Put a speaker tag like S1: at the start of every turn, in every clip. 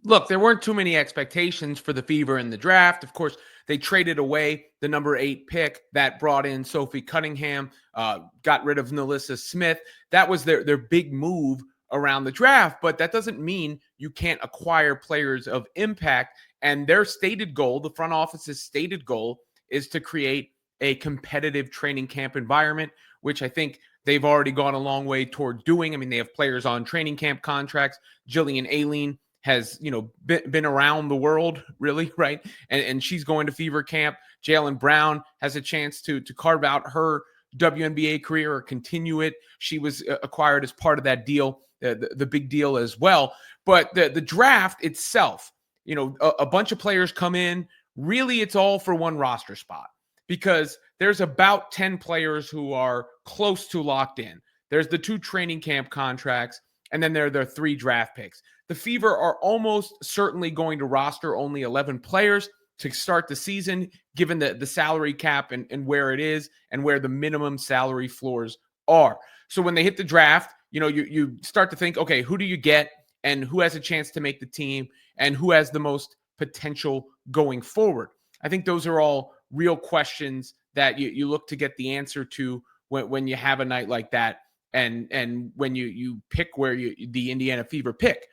S1: Look, there weren't too many expectations for the Fever in the draft. Of course, they traded away the number 8 pick that brought in Sophie Cunningham, got rid of Nalissa Smith. That was their big move around the draft, but that doesn't mean you can't acquire players of impact. And their stated goal, the front office's stated goal, is to create a competitive training camp environment, which I think they've already gone a long way toward doing. I mean, they have players on training camp contracts. Jillian Aileen has, been around the world, really, right? And she's going to Fever camp. Jaylen Brown has a chance to carve out her WNBA career or continue it. She was acquired as part of that deal, the big deal as well. But the draft itself, a bunch of players come in. Really, it's all for one roster spot because there's about 10 players who are close to locked in. There's the 2 training camp contracts, and then there are their 3 draft picks. The Fever are almost certainly going to roster only 11 players to start the season, given the salary cap and where it is and where the minimum salary floors are. So when they hit the draft, you start to think, okay, who do you get and who has a chance to make the team and who has the most potential going forward? I think those are all real questions that you look to get the answer to when you have a night like that and when you pick where the Indiana Fever pick.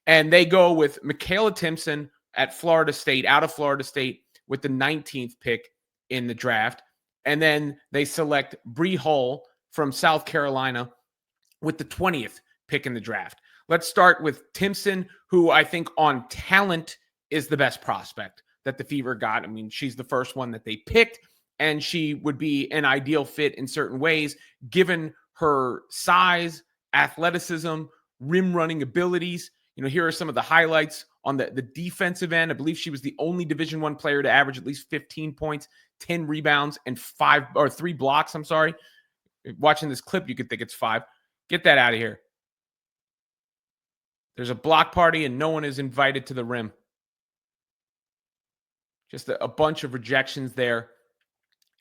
S1: And they go with Makayla Timpson at Florida State, out of Florida State, with the 19th pick in the draft. And then they select Brie Hull from South Carolina with the 20th pick in the draft. Let's start with Timpson, who I think on talent is the best prospect that the Fever got. I mean, she's the first one that they picked, and she would be an ideal fit in certain ways, given her size, athleticism, rim running abilities. Here are some of the highlights on the defensive end. I believe she was the only Division I player to average at least 15 points, 10 rebounds, and 3 blocks. I'm sorry. Watching this clip, you could think it's 5. Get that out of here. There's a block party and no one is invited to the rim. Just a bunch of rejections there.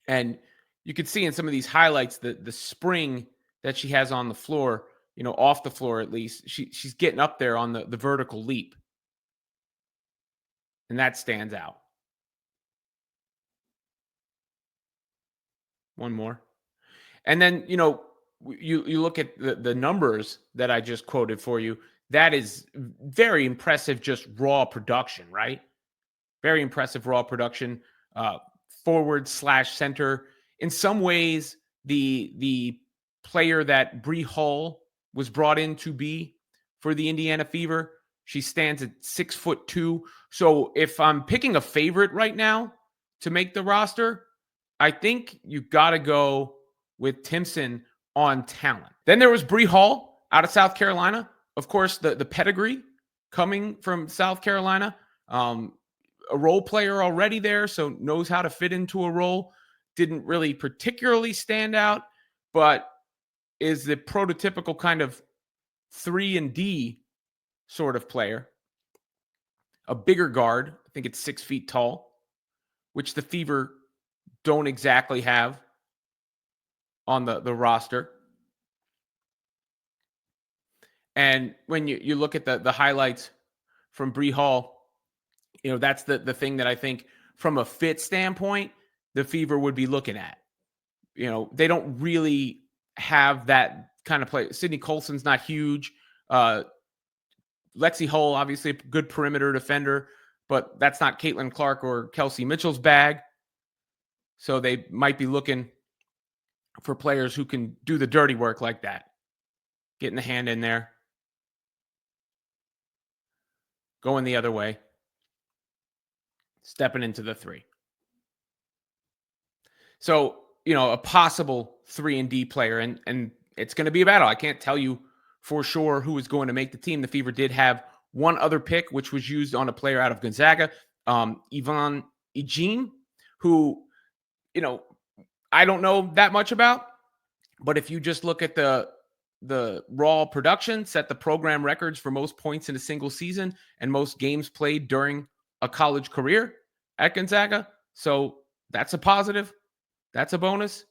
S1: And you can see in some of these highlights the spring that she has on the floor, off the floor at least. She's getting up there on the vertical leap. And that stands out. One more. And then, you look at the numbers that I just quoted for you. That is very impressive, just raw production, right? Very impressive raw production, forward/center. In some ways, the player that Brie Hull was brought in to be for the Indiana Fever, she stands at 6'2". So if I'm picking a favorite right now to make the roster, I think you've got to go with Timpson on talent. Then there was Brie Hull out of South Carolina. Of course, the pedigree coming from South Carolina. A role player already there, so knows how to fit into a role. Didn't really particularly stand out, but is the prototypical kind of 3-and-D sort of player. A bigger guard. I think it's 6 feet tall, which the Fever don't exactly have on the roster. And when you look at the highlights from Brie Hull, that's the thing that I think from a fit standpoint, the Fever would be looking at. They don't really have that kind of play. Sydney Colson's not huge. Lexi Hull, obviously a good perimeter defender, but that's not Caitlin Clark or Kelsey Mitchell's bag. So they might be looking for players who can do the dirty work like that. Getting the hand in there. Going the other way. Stepping into the 3. So, a possible 3-and-D player, and it's going to be a battle. I can't tell you for sure who is going to make the team. The Fever did have one other pick, which was used on a player out of Gonzaga, Yvonne Eugene, who, I don't know that much about, but if you just look at the raw production, set the program records for most points in a single season and most games played during a college career at Gonzaga. So that's a positive. That's a bonus.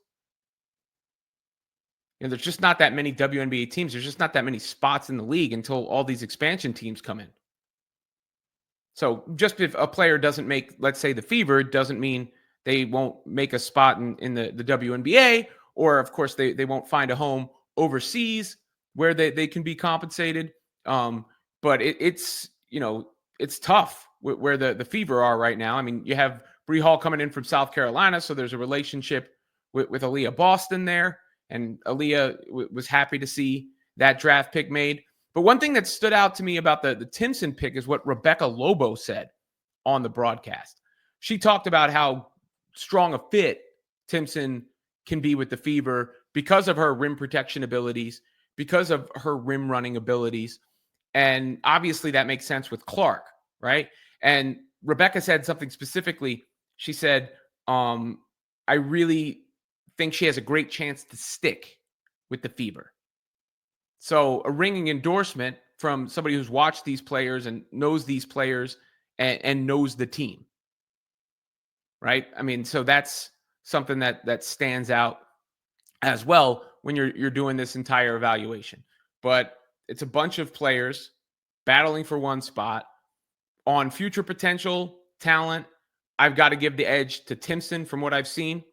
S1: There's just not that many WNBA teams. There's just not that many spots in the league until all these expansion teams come in. So just if a player doesn't make, let's say, the Fever, doesn't mean they won't make a spot in the WNBA, or of course they won't find a home overseas where they can be compensated. Um, but it's it's tough where the Fever are right now. I mean, you have Brie Hall coming in from South Carolina, so there's a relationship with Aaliyah Boston there, and Aaliyah was happy to see that draft pick made. But one thing that stood out to me about the Timpson pick is what Rebecca Lobo said on the broadcast. She talked about how strong a fit Timpson can be with the Fever because of her rim protection abilities, because of her rim running abilities. And obviously that makes sense with Clark, right? And Rebecca said something specifically. She said, I really think she has a great chance to stick with the Fever. So a ringing endorsement from somebody who's watched these players and knows these players and knows the team, right? I mean, so that's something that stands out as well when you're doing this entire evaluation. But it's a bunch of players battling for one spot. On future potential talent, I've got to give the edge to Timpson from what I've seen.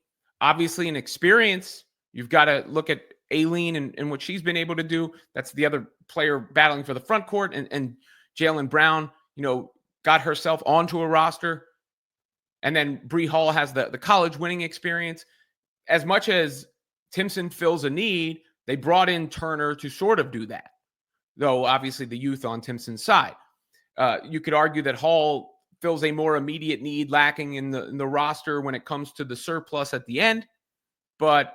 S1: Obviously, in experience, you've got to look at Aileen and what she's been able to do. That's the other player battling for the front court. And Jaylen Brown, got herself onto a roster. And then Brie Hall has the college winning experience. As much as Timpson fills a need, they brought in Turner to sort of do that, though obviously the youth on Timpson's side. You could argue that Hall fills a more immediate need lacking in the roster when it comes to the surplus at the end. But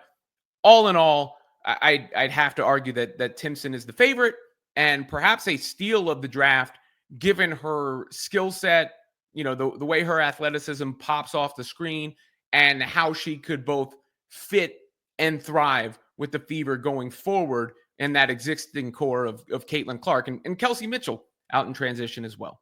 S1: all in all, I'd have to argue that Timpson is the favorite and perhaps a steal of the draft, given her skill set, the way her athleticism pops off the screen and how she could both fit and thrive with the Fever going forward and that existing core of Caitlin Clark and Kelsey Mitchell out in transition as well.